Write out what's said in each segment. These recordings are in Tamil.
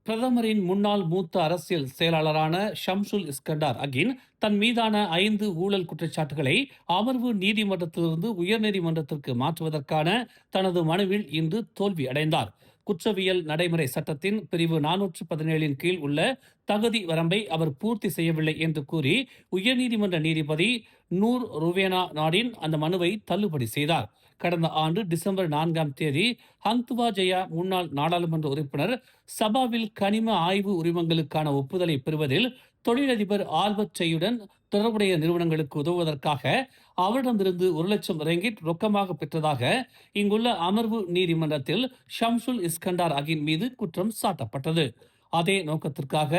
பிரதமரின் முன்னாள் மூத்த அரசியல் செயலாளரான ஷம்சுல் இஸ்கண்டார் அகின் தன் மீதான 5 ஊழல் குற்றச்சாட்டுகளை அமர்வு நீதிமன்றத்திலிருந்து உயர்நீதிமன்றத்திற்கு மாற்றுவதற்கான தனது மனுவில் இன்று தோல்வி அடைந்தார். குற்றவியல் நடைமுறை சட்டத்தின் பிரிவு 417 கீழ் உள்ள தகுதி வரம்பை அவர் பூர்த்தி செய்யவில்லை என்று கூறி உயர்நீதிமன்ற நீதிபதி நூர் ருவேனா நாடின் அந்த மனுவை தள்ளுபடி செய்தார். கடந்த ஆண்டு டிசம்பர் 4 ஹந்துவா ஜெயா முன்னாள் நாடாளுமன்ற உறுப்பினர் சபாவில் கனிம ஆய்வு உரிமங்களுக்கான ஒப்புதலை பெறுவதில் தொழிலதிபர் ஆல்பர்ட் செய்யுடன் தொடர்புடைய நிறுவனங்களுக்கு உதவுவதற்காக அவரிடமிருந்து 1,00,000 ரிங்கிட் ரொக்கமாக பெற்றதாக இங்குள்ள அமர்வு நீதிமன்றத்தில் ஷம்சுல் இஸ்கண்டார் அகின் மீது குற்றம் சாட்டப்பட்டது. அதே நோக்கத்திற்காக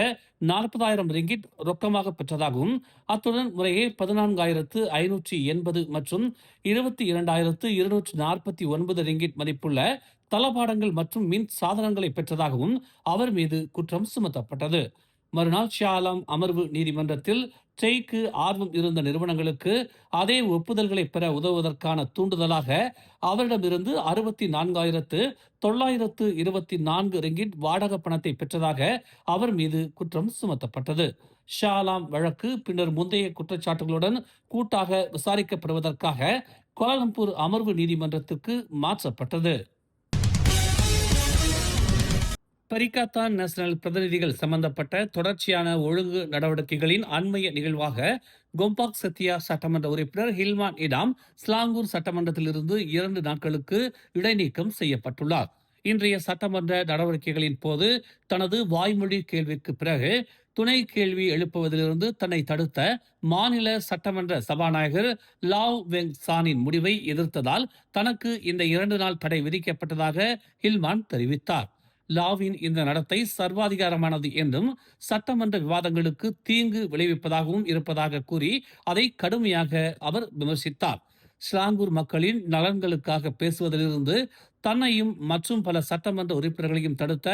40,000 ரிங்கிட் ரொக்கமாக பெற்றதாகவும் அத்துடன் முறையே 14,580 மற்றும் 22,249 ரிங்கிட் மதிப்புள்ள தளபாடங்கள் மற்றும் மின் சாதனங்களை பெற்றதாகவும் அவர் மீது குற்றம் சுமத்தப்பட்டது. மறுநாள் ஷா ஆலம் அமர்வு நீதிமன்றத்தில் ட்ரெய்க்கு ஆர்வம் இருந்த நிறுவனங்களுக்கு அதே ஒப்புதல்களை பெற உதவுவதற்கான தூண்டுதலாக அவரிடமிருந்து 64,924 ரிங்கிட் வாடகை பணத்தை பெற்றதாக அவர் மீது குற்றம் சுமத்தப்பட்டது. ஷா ஆலம் வழக்கு பின்னர் முந்தைய குற்றச்சாட்டுகளுடன் கூட்டாக விசாரிக்கப்படுவதற்காக கோலாலம்பூர் அமர்வு நீதிமன்றத்திற்கு மாற்றப்பட்டது. பரிகாத்தான் நேஷனல் பிரதிநிதிகள் சம்பந்தப்பட்ட தொடர்ச்சியான ஒழுங்கு நடவடிக்கைகளின் அண்மைய நிகழ்வாக கோம்பாக் சத்தியா சட்டமன்ற உறுப்பினர் ஹில்மான் இடாம் ஸ்லாங்கூர் சட்டமன்றத்திலிருந்து 2 நாட்களுக்கு இடைநீக்கம் செய்யப்பட்டுள்ளார். இன்றைய சட்டமன்ற நடவடிக்கைகளின் போது தனது வாய்மொழி கேள்விக்கு பிறகு துணை கேள்வி எழுப்புவதிலிருந்து தன்னை தடுத்த மாநில சட்டமன்ற சபாநாயகர் லாவ் வெங் சானின் முடிவை எதிர்த்ததால் தனக்கு இந்த 2 நாள் தடை விதிக்கப்பட்டதாக ஹில்மான் தெரிவித்தார். லாவின் இந்த நடத்தை சர்வாதிகாரமானது என்றும் சட்டமன்ற விவாதங்களுக்கு தீங்கு விளைவிப்பதாகவும் இருப்பதாக கூறி அதை கடுமையாக அவர் விமர்சித்தார். ஸ்லாங்கூர் மக்களின் நலன்களுக்காக பேசுவதிலிருந்து தன்னையும் மற்றும் பல சட்டமன்ற உறுப்பினர்களையும் தடுத்த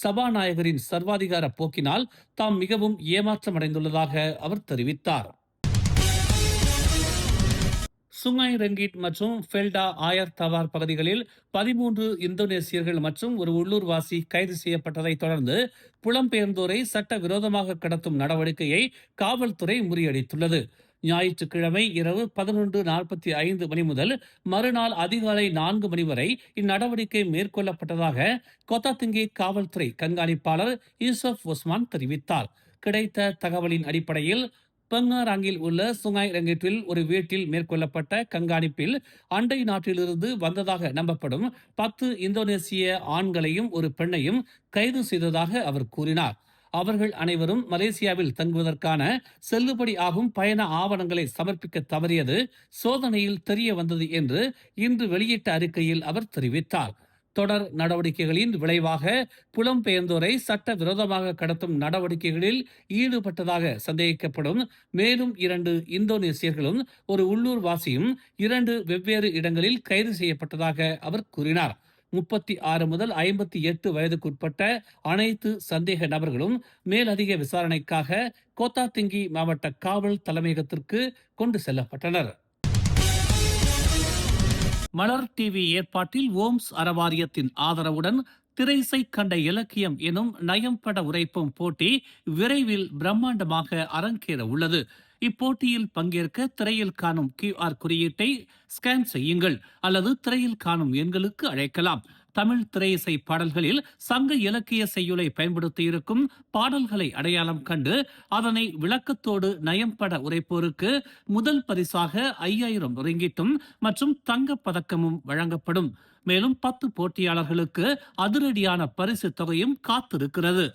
சபாநாயகரின் சர்வாதிகார போக்கினால் தாம் மிகவும் ஏமாற்றமடைந்துள்ளதாக அவர் தெரிவித்தார். சுங்காய் ரெங்கிட் மற்றும் ஃபெல்டா ஆயர் தவார் பகுதிகளில் 13 இந்தோனேசியர்கள் மற்றும் ஒரு உள்ளூர்வாசி கைது செய்யப்பட்டதை தொடர்ந்து புலம்பெயர்ந்தோரை சட்ட விரோதமாக கடத்தும் நடவடிக்கையை காவல்துறை முறியடித்துள்ளது. ஞாயிற்றுக்கிழமை இரவு 11:45 மணி முதல் மறுநாள் அதிகாலை 4 மணி வரை இந்நடவடிக்கை மேற்கொள்ளப்பட்டதாக கொத்தாத்திங்கே காவல்துறை கண்காணிப்பாளர் யூசப் ஒஸ்மான் தெரிவித்தார். கிடைத்த தகவலின் அடிப்படையில் பங்காராங்கில் உள்ள சுங்காய் ரெங்கிட்டில் ஒரு வீட்டில் மேற்கொள்ளப்பட்ட கண்காணிப்பில் அண்டை நாட்டிலிருந்து வந்ததாக நம்பப்படும் 10 இந்தோனேசிய ஆண்களையும் ஒரு பெண்ணையும் கைது செய்ததாக அவர் கூறினார். அவர்கள் அனைவரும் மலேசியாவில் தங்குவதற்கான செல்லுபடி ஆகும் பயண ஆவணங்களை சமர்ப்பிக்க தவறியது சோதனையில் தெரிய வந்தது என்று இன்று வெளியிட்ட அறிக்கையில் அவர் தெரிவித்தார். தொடர் நடவடிக்கைகளின் விளைவாக புலம்பெயர்ந்தோரை சட்ட விரோதமாக கடத்தும் நடவடிக்கைகளில் ஈடுபட்டதாக சந்தேகிக்கப்படும் மேலும் 2 இந்தோனேசியர்களும் ஒரு உள்ளூர்வாசியும் 2 வெவ்வேறு இடங்களில் கைது செய்யப்பட்டதாக அவர் கூறினார். 36 முதல் 58 வயதுக்குட்பட்ட அனைத்து சந்தேக நபர்களும் மேலதிக விசாரணைக்காக கோத்தாத்திங்கி மாவட்ட காவல் தலைமையகத்திற்கு கொண்டு செல்லப்பட்டனர். மலர் டிவி ஏற்பாட்டில் ஓம்ஸ் அறவாரியத்தின் ஆதரவுடன் திரைசை கண்ட இலக்கியம் எனும் நயம்பட உரைப்பும் போட்டி விரைவில் பிரம்மாண்டமாக அரங்கேற உள்ளது. இப்போட்டியில் பங்கேற்க திரையில் காணும் QR குறியீட்டை ஸ்கேன் செய்யுங்கள் அல்லது திரையில் காணும் எண்களுக்கு அழைக்கலாம். தமிழ் திரையிசை பாடல்களில் சங்க இலக்கிய செய்யுளை பயன்படுத்தியிருக்கும் பாடல்களை அடையாளம் கண்டு அதனை விளக்கத்தோடு நயம்பட உரைப்போருக்கு முதல் பரிசாக 5,000 ரிங்கிட்டும் மற்றும் தங்கப் பதக்கமும் வழங்கப்படும். மேலும் 10 போட்டியாளர்களுக்கு அதிரடியான பரிசு தொகையும் காத்திருக்கிறது.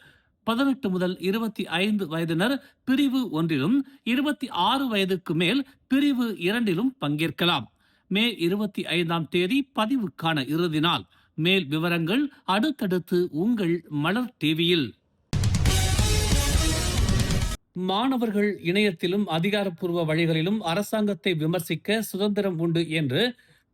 18 முதல் 25 வயதினர் பிரிவு 1லும் 26 வயதுக்கு மேல் பிரிவு 2லும் பங்கேற்கலாம். மே 25 பதிவுக்கான இறுதி நாள். மேல் விவரங்கள் அடுத்தடுத்து உங்கள் மலர் டிவியில். மாணவர்கள் இணையத்திலும் அதிகாரப்பூர்வ வழிகளிலும் அரசாங்கத்தை விமர்சிக்க சுதந்திரம் உண்டு என்று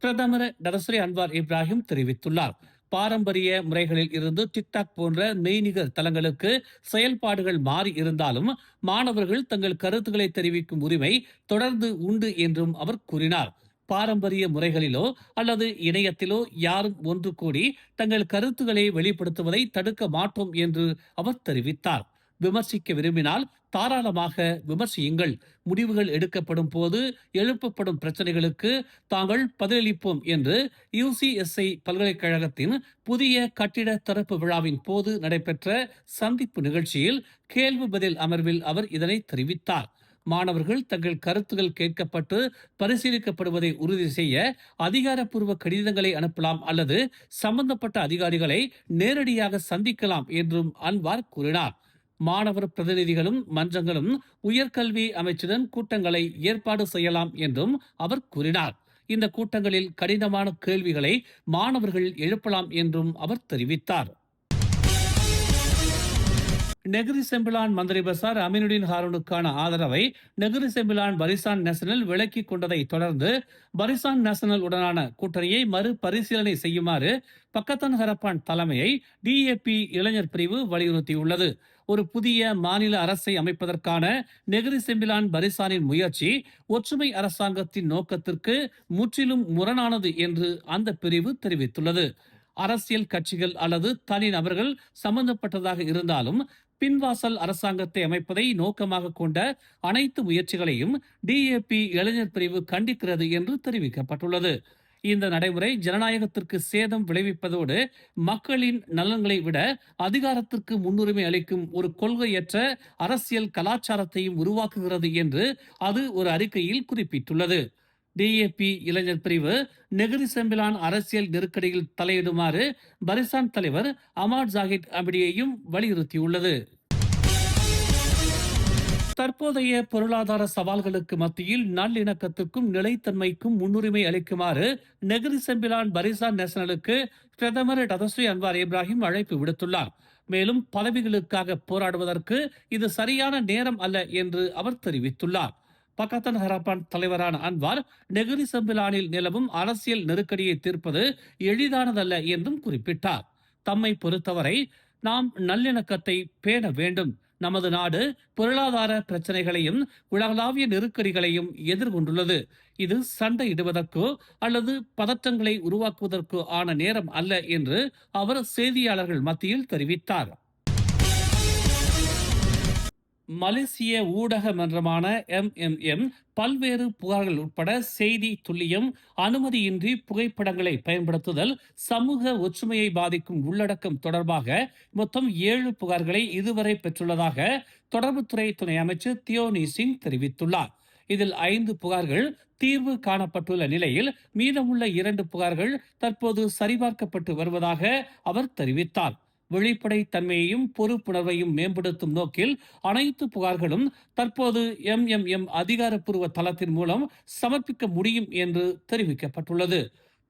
பிரதமர் டரஸ்ரீ அன்வார் இப்ராஹிம் தெரிவித்துள்ளார். பாரம்பரிய முறைகளில் இருந்து டிக்டாக் போன்ற மெய்நிகர் தளங்களுக்கு செயல்பாடுகள் மாறி இருந்தாலும் மாணவர்கள் தங்கள் கருத்துக்களை தெரிவிக்கும் உரிமை தொடர்ந்து உண்டு என்றும் அவர் கூறினார். பாரம்பரிய முறைகளிலோ அல்லது இணையத்திலோ யாரும் ஒன்று கூடி தங்கள் கருத்துக்களை வெளிப்படுத்துவதை தடுக்க மாட்டோம் என்று அவர் தெரிவித்தார். விமர்சிக்க விரும்பினால் தாராளமாக விமர்சியுங்கள். முடிவுகள் எடுக்கப்படும் போது எழுப்பப்படும் பிரச்சனைகளுக்கு தாங்கள் பதிலளிப்போம் என்று யுசிஎஸ்ஐ பல்கலைக்கழகத்தின் புதிய கட்டிட திறப்பு விழாவின் போது நடைபெற்ற சந்திப்பு நிகழ்ச்சியில் கேள்வி பதில் அமர்வில் அவர் இதனை தெரிவித்தார். மாணவர்கள் தங்கள் கருத்துகள் கேட்கப்பட்டு பரிசீலிக்கப்படுவதை உறுதி செய்ய அதிகாரப்பூர்வ கடிதங்களை அனுப்பலாம் அல்லது சம்பந்தப்பட்ட அதிகாரிகளை நேரடியாக சந்திக்கலாம் என்றும் அன்வார் கூறினார். மாணவர் பிரதிநிதிகளும் மன்றங்களும் உயர்கல்வி அமைச்சுடன் கூட்டங்களை ஏற்பாடு செய்யலாம் என்றும் அவர் கூறினார். இந்த கூட்டங்களில் கடினமான கேள்விகளை மாணவர்கள் எழுப்பலாம் என்றும் அவர் தெரிவித்தார். நெகிரி செம்பிலான் மந்திரி பசார் அமீனுddin ஹாரூனுக்கான ஆதரவை நெகிரி செம்பிலான் பரிசான் நேஷனல் விலக்கிக் கொண்டதை தொடர்ந்து பரிசான் நேஷனல் உடனான கூட்டணியை மறுபரிசீலனை செய்யுமாறு பக்கத்தன் ஹரப்பான் தலைமையை டிஏபி இளைஞர் பிரிவு வலியுறுத்தியுள்ளது. ஒரு புதிய மாநில அரசை அமைப்பதற்கான நெகிரி செம்பிலான் பரிசானின் முயற்சி ஒற்றுமை அரசாங்கத்தின் நோக்கத்திற்கு முற்றிலும் முரணானது என்று அந்த பிரிவு தெரிவித்துள்ளது. அரசியல் கட்சிகள் அல்லது தனிநபர்கள் சம்பந்தப்பட்டதாக இருந்தாலும் பின்வாசல் அரசாங்கத்தை அமைப்பதை நோக்கமாக கொண்ட அனைத்து முயற்சிகளையும் டிஏபி இளைஞர் பிரிவு கண்டிக்கிறது என்று தெரிவிக்கப்பட்டுள்ளது. இந்த நடைமுறை ஜனநாயகத்திற்கு சேதம் விளைவிப்பதோடு மக்களின் நலன்களை விட அதிகாரத்திற்கு முன்னுரிமை அளிக்கும் ஒரு கொள்கையற்ற அரசியல் கலாச்சாரத்தையும் உருவாக்குகிறது என்று அது ஒரு அறிக்கையில் குறிப்பிட்டுள்ளது. டிஏபி இளைஞர் பிரிவு நெகிரி செம்பிலான் அரசியல் நெருக்கடியில் தலையிடுமாறு பரிசான் தலைவர் அமாட் ஜாகித் அமிடியையும் வலியுறுத்தியுள்ளது. தற்போதைய பொருளாதார சவால்களுக்கு மத்தியில் நல்லிணக்கத்துக்கும் நிலைத்தன்மைக்கும் முன்னுரிமை அளிக்குமாறு நெகிரி செம்பிலான் பரிசான் நேஷனலுக்கு பிரதமர் டதஸ்ரீ அன்வார் இப்ராஹிம் அழைப்பு விடுத்துள்ளார். மேலும் பதவிகளுக்காக போராடுவதற்கு இது சரியான நேரம் அல்ல என்று அவர் தெரிவித்துள்ளார். பக்கத்தன் ஹரப்பான் தலைவரான அன்வார் நெகிரி செம்பிலானில் நிலவும் அரசியல் நெருக்கடியை தீர்ப்பது எளிதானதல்ல என்றும் குறிப்பிட்டார். தம்மை பொறுத்தவரை நாம் நல்லிணக்கத்தை பேண வேண்டும். நமது நாடு பொருளாதார பிரச்சனைகளையும் உலகளாவிய நெருக்கடிகளையும் எதிர்கொண்டுள்ளது. இது சண்டையிடுவதற்கோ அல்லது பதற்றங்களை உருவாக்குவதற்கோ ஆன நேரம் அல்ல என்று அவர் செய்தியாளர்கள் மத்தியில் தெரிவித்தார். மலேசிய ஊடக மன்றமான MMM பல்வேறு புகார்கள் உட்பட செய்தி துல்லியம், அனுமதியின்றி புகைப்படங்களை பயன்படுத்துதல், சமூக ஒற்றுமையை பாதிக்கும் உள்ளடக்கம் தொடர்பாக மொத்தம் 7 புகார்களை இதுவரை பெற்றுள்ளதாக தொடர்புத்துறை துணை அமைச்சர் தியோனி சிங் தெரிவித்துள்ளார். இதில் 5 புகார்கள் தீர்வு காணப்பட்டுள்ள நிலையில் மீதமுள்ள 2 புகார்கள் தற்போது சரிபார்க்கப்பட்டு வருவதாக அவர் தெரிவித்தார். வெளிப்படை தன்மையையும் பொறுப்புணர்வையும் மேம்படுத்தும் நோக்கில் அனைத்து புகார்களும் தற்போது MMM அதிகாரப்பூர்வ தளத்தின் மூலம் சமர்ப்பிக்க முடியும் என்று தெரிவிக்கப்பட்டுள்ளது.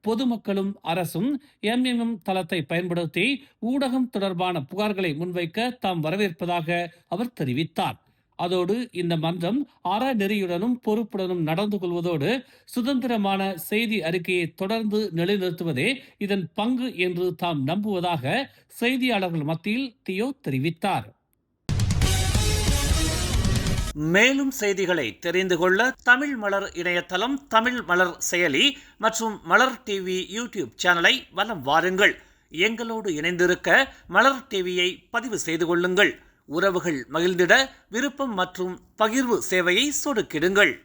பொதுமக்களும் அரசும் MMM தளத்தை பயன்படுத்தி ஊடகம் தொடர்பான புகார்களை முன்வைக்க தாம் வரவேற்பதாக அவர் தெரிவித்தார். அதோடு இந்த மன்றம் அறநெறியுடனும் பொறுப்புடனும் நடந்து கொள்வதோடு சுதந்திரமான செய்தி அறிக்கையை தொடர்ந்து நிலைநிறுத்துவதே இதன் பங்கு என்று தாம் நம்புவதாக செய்தியாளர்கள் மத்தியில் தியோ தெரிவித்தார். மேலும் செய்திகளை தெரிந்து கொள்ள தமிழ் மலர் இணையதளம், தமிழ் மலர் செயலி மற்றும் மலர் டிவி யூடியூப் சேனலை வலம் வாருங்கள். எங்களோடு இணைந்திருக்க மலர் டிவியை பதிவு செய்து கொள்ளுங்கள். உறவுகள் மகிழ்ந்திட விருப்பம் மற்றும் பகிர்வு சேவையை சொடுக்கிடுங்கள்.